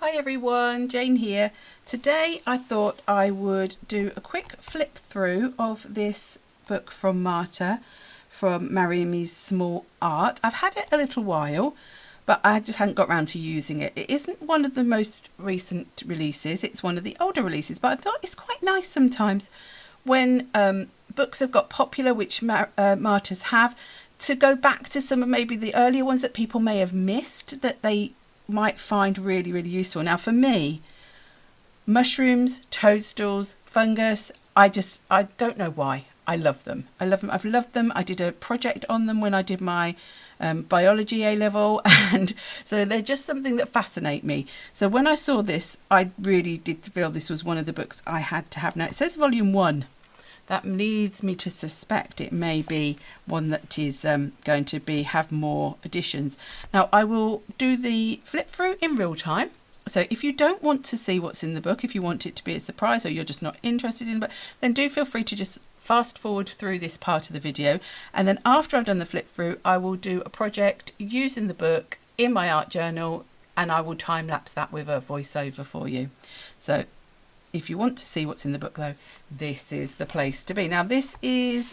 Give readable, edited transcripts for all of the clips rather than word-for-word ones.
Hi everyone, Jane here. Today I thought I would do a quick flip through of this book from Marta from Maremi's Small Art. I've had it a little while, but I just hadn't got around to using it. It isn't one of the most recent releases, it's one of the older releases, but I thought it's quite nice sometimes when books have got popular, which Marta's have, to go back to some of maybe the earlier ones that people may have missed that they might find really, really useful. Now for me, mushrooms, toadstools, fungus, I don't know why. I love them. I've loved them. I did a project on them when I did my biology A-level, and so they're just something that fascinate me. So when I saw this, I really did feel this was one of the books I had to have. Now it says volume 1. That leads me to suspect it may be one that is going to have more editions. Now I will do the flip through in real time. So if you don't want to see what's in the book, if you want it to be a surprise or you're just not interested in the book, then do feel free to just fast forward through this part of the video. And then after I've done the flip through, I will do a project using the book in my art journal, and I will time lapse that with a voiceover for you. So if you want to see what's in the book though, this is the place to be. Now this is,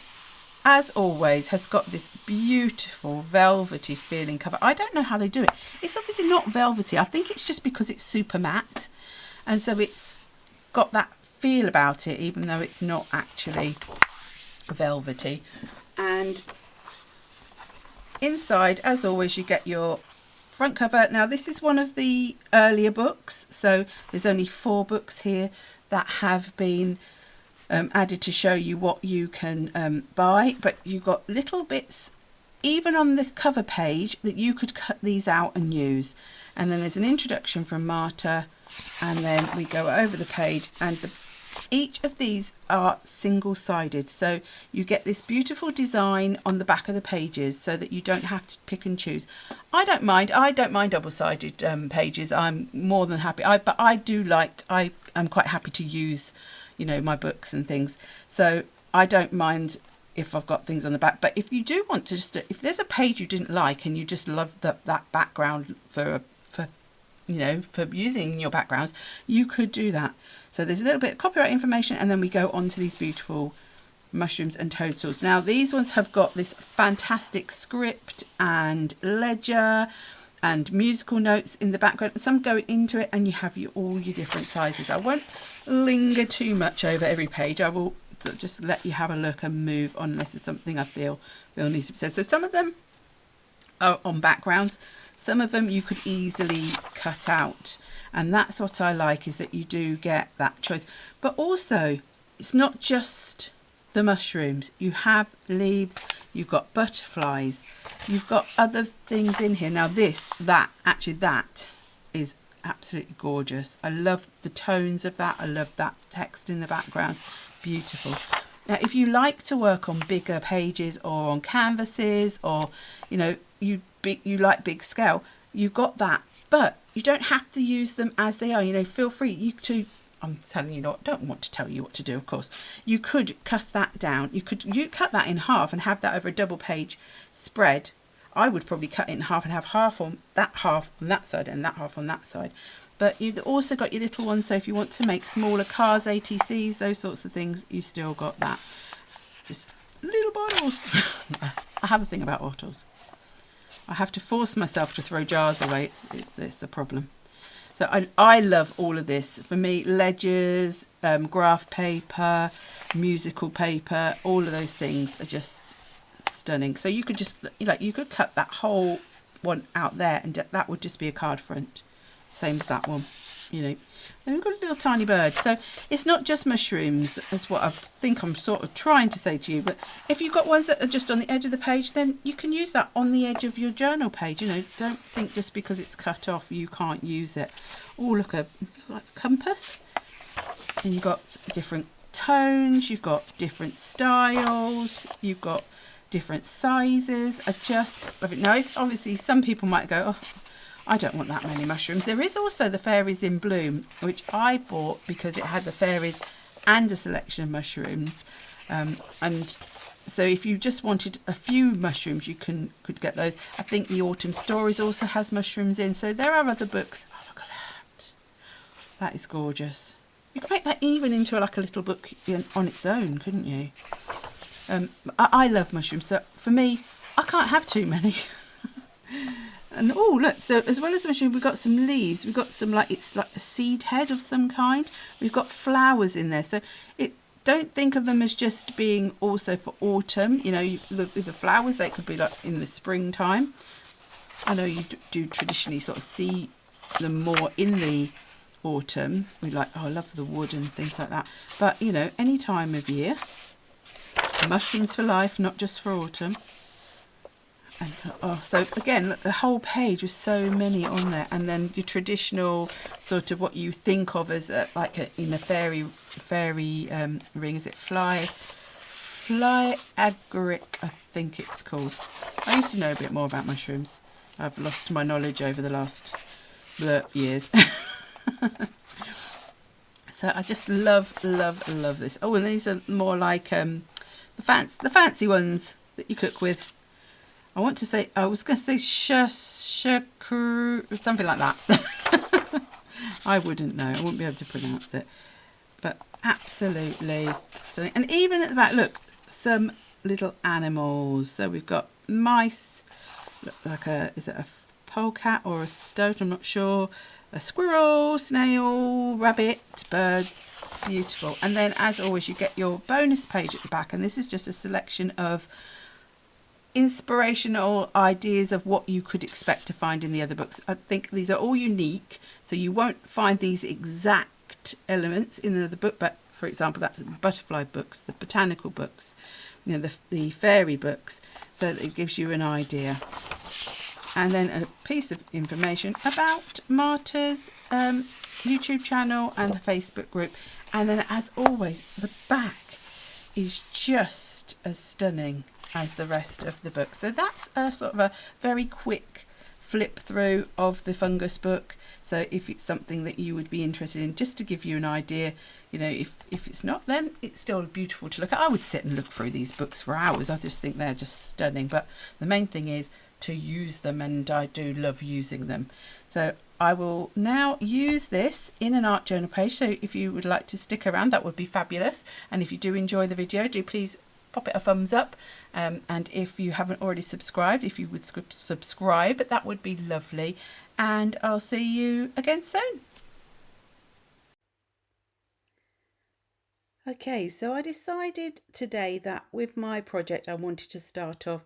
as always, has got this beautiful velvety feeling cover. I don't know how they do it. It's obviously not velvety. I think it's just because it's super matte, and so it's got that feel about it even though it's not actually velvety. And inside, as always, you get your front cover. Now this is one of the earlier books, so there's only 4 books here that have been added to show you what you can buy, but you've got little bits even on the cover page that you could cut these out and use. And then there's an introduction from Marta, and then we go over the page, and each of these are single-sided, so you get this beautiful design on the back of the pages so that you don't have to pick and choose. I don't mind double-sided pages. I'm more than happy. But I do like, I'm quite happy to use, you know, my books and things, so I don't mind if I've got things on the back. But if you do want to just, if there's a page you didn't like and you just love that background for using your backgrounds, you could do that. So there's a little bit of copyright information, and then we go on to these beautiful mushrooms and toadstools. Now these ones have got this fantastic script and ledger and musical notes in the background, some go into it, and you have all your different sizes. I won't linger too much over every page. I will just let you have a look and move on unless it's something I feel needs to be said. So some of them are on backgrounds, some of them you could easily cut out, and that's what I like, is that you do get that choice. But also, it's not just the mushrooms. You have leaves, you've got butterflies, you've got other things in here. Now that is absolutely gorgeous. I love the tones of that. I love that text in the background. Beautiful. Now if you like to work on bigger pages or on canvases, or you know, you like big scale, you've got that, but you don't have to use them as they are. You know, feel free I'm telling you, I don't want to tell you what to do, of course. You could cut that down. You cut that in half and have that over a double page spread. I would probably cut it in half and have half on that side and that half on that side. But you've also got your little ones, so if you want to make smaller cars, ATCs, those sorts of things, you still got that. Just little bottles. I have a thing about bottles. I have to force myself to throw jars away. It's a problem. So I love all of this. For me, ledgers, graph paper, musical paper, all of those things are just stunning. So you could just, you could cut that whole one out there, and that would just be a card front. Same as that one, you know. And we've got a little tiny bird. So it's not just mushrooms, that's what I think I'm sort of trying to say to you. But if you've got ones that are just on the edge of the page, then you can use that on the edge of your journal page. You know, don't think just because it's cut off you can't use it. Oh, look, it's like a compass. And you've got different tones, you've got different styles, you've got different sizes. I just love it. Now, obviously, some people might go, oh, I don't want that many mushrooms. There is also the Fairies in Bloom, which I bought because it had the fairies and a selection of mushrooms. And so if you just wanted a few mushrooms, you could get those. I think the Autumn Stories also has mushrooms in. So there are other books. Oh, look at that. That is gorgeous. You could make that even into like a little book on its own, couldn't you? I love mushrooms, so for me, I can't have too many. And oh look, so as well as the mushroom, we've got some leaves. We've got some it's like a seed head of some kind. We've got flowers in there, so don't think of them as just being also for autumn. You know, with the flowers, they could be like in the springtime. I know you do traditionally sort of see them more in the autumn. We like, oh, I love the wood and things like that. But you know, any time of year, mushrooms for life, not just for autumn. And oh, so again, look, the whole page with so many on there, and then your traditional sort of what you think of as in a fairy ring. Is it fly agaric? I think it's called. I used to know a bit more about mushrooms. I've lost my knowledge over the last years. So I just love this. Oh, and these are more like the fancy ones that you cook with. I was going to say shakru, something like that. I wouldn't know. I wouldn't be able to pronounce it. But absolutely stunning. And even at the back, look, some little animals. So we've got mice, like is it a polecat or a stoat? I'm not sure. A squirrel, snail, rabbit, birds. Beautiful. And then, as always, you get your bonus page at the back. And this is just a selection of inspirational ideas of what you could expect to find in the other books. I think these are all unique, so you won't find these exact elements in another book, but for example, that's the butterfly books, the botanical books, you know, the fairy books, so that it gives you an idea. And then a piece of information about Marta's YouTube channel and Facebook group. And then, as always, the back is just as stunning as the rest of the book. So that's a sort of a very quick flip through of the Fungus book. So if it's something that you would be interested in, just to give you an idea, you know, if it's not, then it's still beautiful to look at. I would sit and look through these books for hours. I just think they're just stunning. But the main thing is to use them, and I do love using them. So I will now use this in an art journal page. So if you would like to stick around, that would be fabulous. And if you do enjoy the video, do please pop it a thumbs up, and if you haven't already subscribed, if you would subscribe, that would be lovely. And I'll see you again soon. Okay, so I decided today that with my project I wanted to start off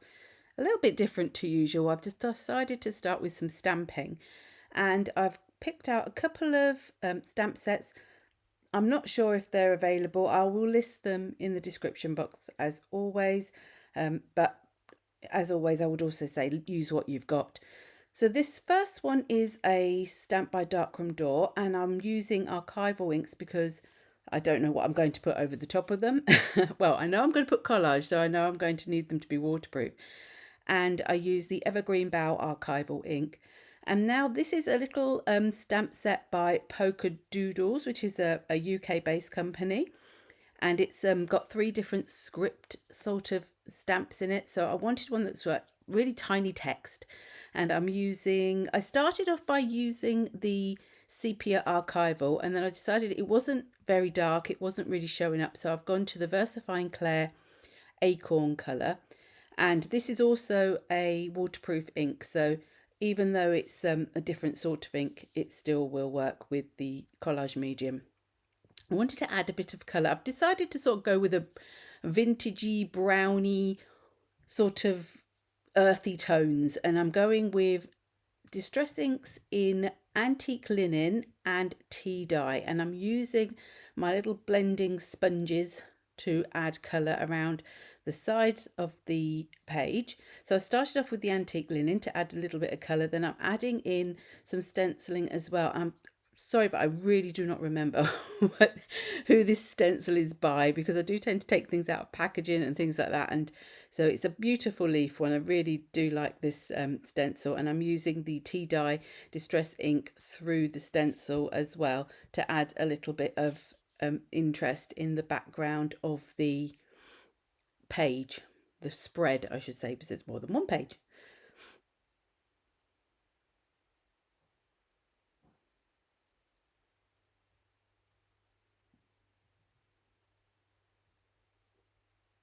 a little bit different to usual. I've just decided to start with some stamping, and I've picked out a couple of stamp sets. I'm not sure if they're available. I will list them in the description box as always. But as always, I would also say use what you've got. So this first one is a stamp by Darkroom Door, and I'm using Archival inks because I don't know what I'm going to put over the top of them. Well, I know I'm going to put Collage, so I know I'm going to need them to be waterproof. And I use the Evergreen Bough Archival ink. And now this is a little stamp set by Polkadoodles, which is a UK based company, and it's got 3 different script sort of stamps in it. So I wanted one that's really tiny text, and I started off by using the Sepia Archival, and then I decided it wasn't very dark, it wasn't really showing up, so I've gone to the Versafine Clair Acorn colour. And this is also a waterproof ink, so even though it's a different sort of ink, it still will work with the collage medium. I wanted to add a bit of colour. I've decided to sort of go with a vintagey, browny, sort of earthy tones, and I'm going with distress inks in antique linen and tea dye, and I'm using my little blending sponges to add colour around the sides of the page. So I started off with the antique linen to add a little bit of colour, then I'm adding in some stenciling as well. I'm sorry, but I really do not remember who this stencil is by, because I do tend to take things out of packaging and things like that, and so it's a beautiful leaf one. I really do like this stencil, and I'm using the tea dye distress ink through the stencil as well to add a little bit of interest in the background of the page, the spread I should say, because it's more than one page.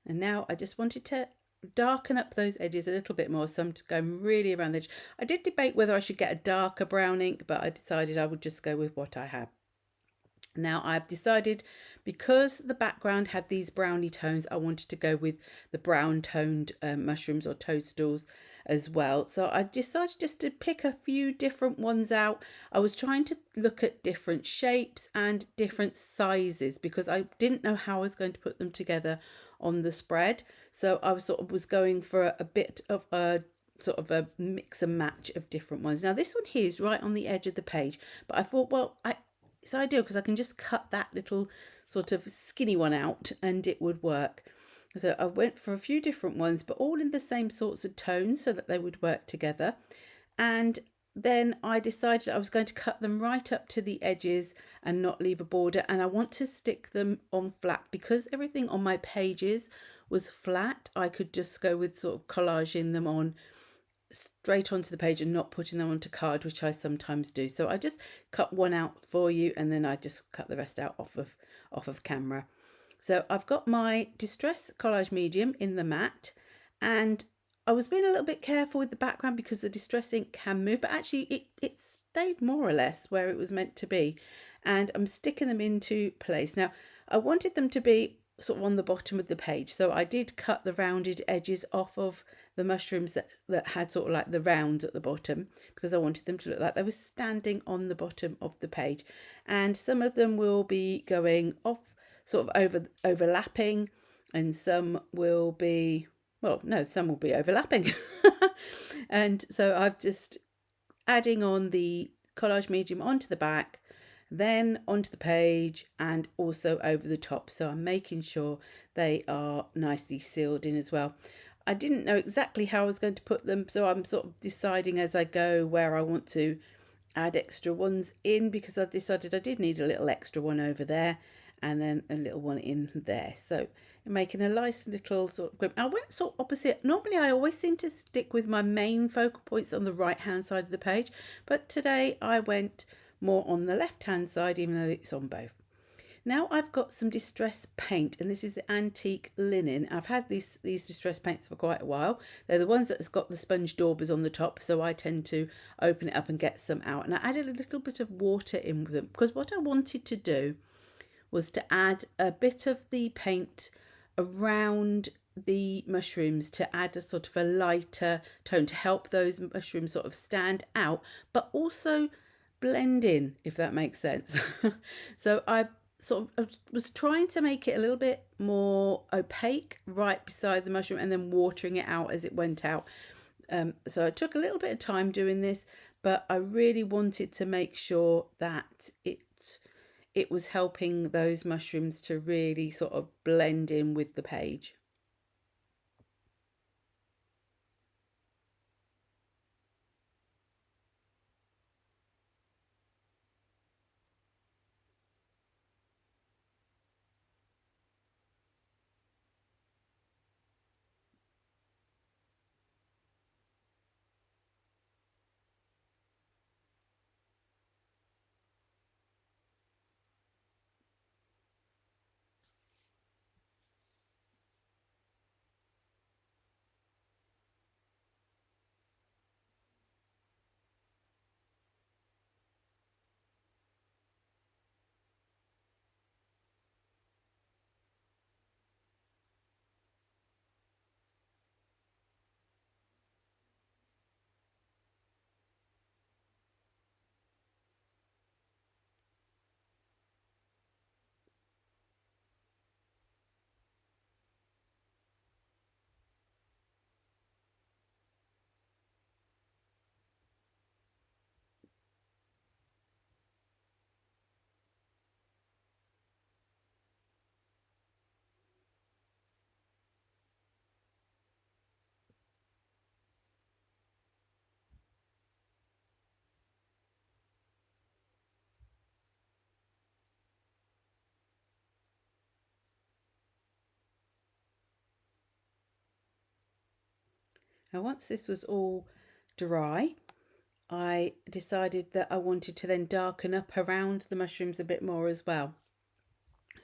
And now I just wanted to darken up those edges a little bit more, so I'm going really around the edge. I did debate whether I should get a darker brown ink, but I decided I would just go with what I had. Now I've decided, because the background had these browny tones, I wanted to go with the brown toned mushrooms or toadstools as well. So I decided just to pick a few different ones out. I was trying to look at different shapes and different sizes because I didn't know how I was going to put them together on the spread. So I was going for a bit of a sort of a mix and match of different ones. Now this one here is right on the edge of the page, but I thought, well, it's ideal because I can just cut that little sort of skinny one out and it would work. So I went for a few different ones, but all in the same sorts of tones so that they would work together. And then I decided I was going to cut them right up to the edges and not leave a border. And I want to stick them on flat because everything on my pages was flat. I could just go with sort of collaging them on straight onto the page and not putting them onto card, which I sometimes do. So I just cut one out for you and then I just cut the rest out off of camera. So I've got my Distress Collage Medium in the matte, and I was being a little bit careful with the background because the Distress ink can move, but actually it stayed more or less where it was meant to be, and I'm sticking them into place. Now I wanted them to be sort of on the bottom of the page, so I did cut the rounded edges off of the mushrooms that had sort of like the rounds at the bottom because I wanted them to look like they were standing on the bottom of the page. And some of them will be going off sort of overlapping, and some will be, well, no, some will be overlapping. And so I've just adding on the collage medium onto the back, then onto the page and also over the top. So I'm making sure they are nicely sealed in as well. I didn't know exactly how I was going to put them, so I'm sort of deciding as I go where I want to add extra ones in, because I decided I did need a little extra one over there and then a little one in there. So I'm making a nice little sort of grip. I went sort of opposite. Normally I always seem to stick with my main focal points on the right hand side of the page, but today I went more on the left hand side, even though it's on both. Now I've got some distress paint, and this is the antique linen. I've had these distress paints for quite a while. They're the ones that's got the sponge daubers on the top, so I tend to open it up and get some out. And I added a little bit of water in with them because what I wanted to do was to add a bit of the paint around the mushrooms to add a sort of a lighter tone to help those mushrooms sort of stand out, but also blend in, if that makes sense. So I sort of was trying to make it a little bit more opaque right beside the mushroom and then watering it out as it went out. So I took a little bit of time doing this, but I really wanted to make sure that it was helping those mushrooms to really sort of blend in with the page. Now once this was all dry, I decided that I wanted to then darken up around the mushrooms a bit more as well.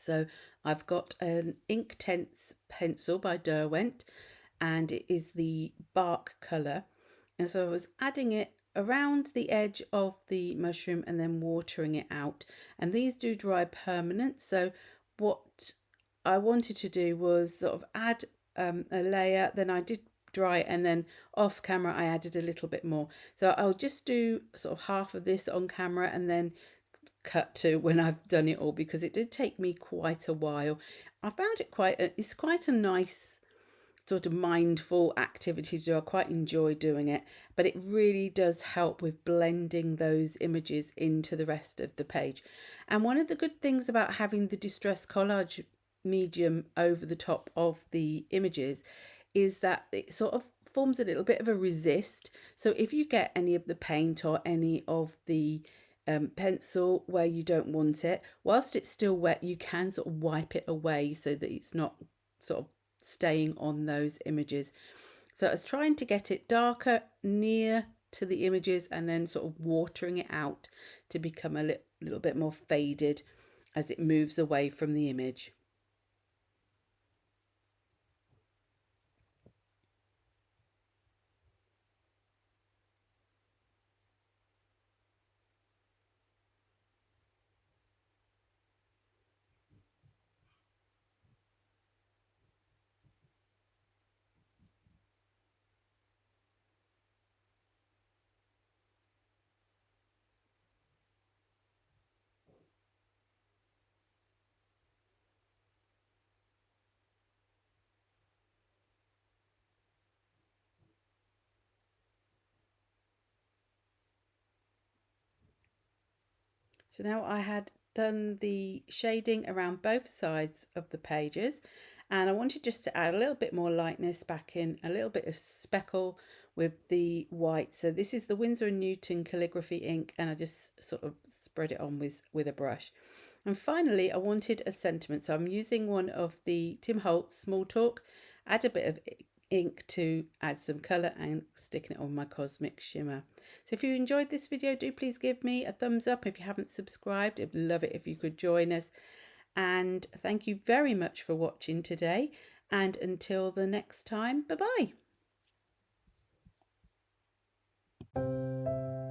So I've got an Inktense pencil by Derwent, and it is the bark colour. And so I was adding it around the edge of the mushroom and then watering it out. And these do dry permanent. So what I wanted to do was sort of add a layer, then I did dry it, and then off camera I added a little bit more. So I'll just do sort of half of this on camera and then cut to when I've done it all, because it did take me quite a while. I found it it's quite a nice sort of mindful activity to do. I quite enjoy doing it, but it really does help with blending those images into the rest of the page. And one of the good things about having the distress collage medium over the top of the images is that it sort of forms a little bit of a resist. So if you get any of the paint or any of the pencil where you don't want it, whilst it's still wet, you can sort of wipe it away so that it's not sort of staying on those images. So I was trying to get it darker near to the images and then sort of watering it out to become a little bit more faded as it moves away from the image. So now I had done the shading around both sides of the pages, and I wanted just to add a little bit more lightness back in, a little bit of speckle with the white. So this is the Winsor & Newton calligraphy ink, and I just sort of spread it on with a brush. And finally I wanted a sentiment, so I'm using one of the Tim Holtz Small Talk, add a bit of ink to add some colour and sticking it on my cosmic shimmer. So if you enjoyed this video, do please give me a thumbs up. If you haven't subscribed, I'd love it if you could join us. And thank you very much for watching today, and until the next time, bye bye.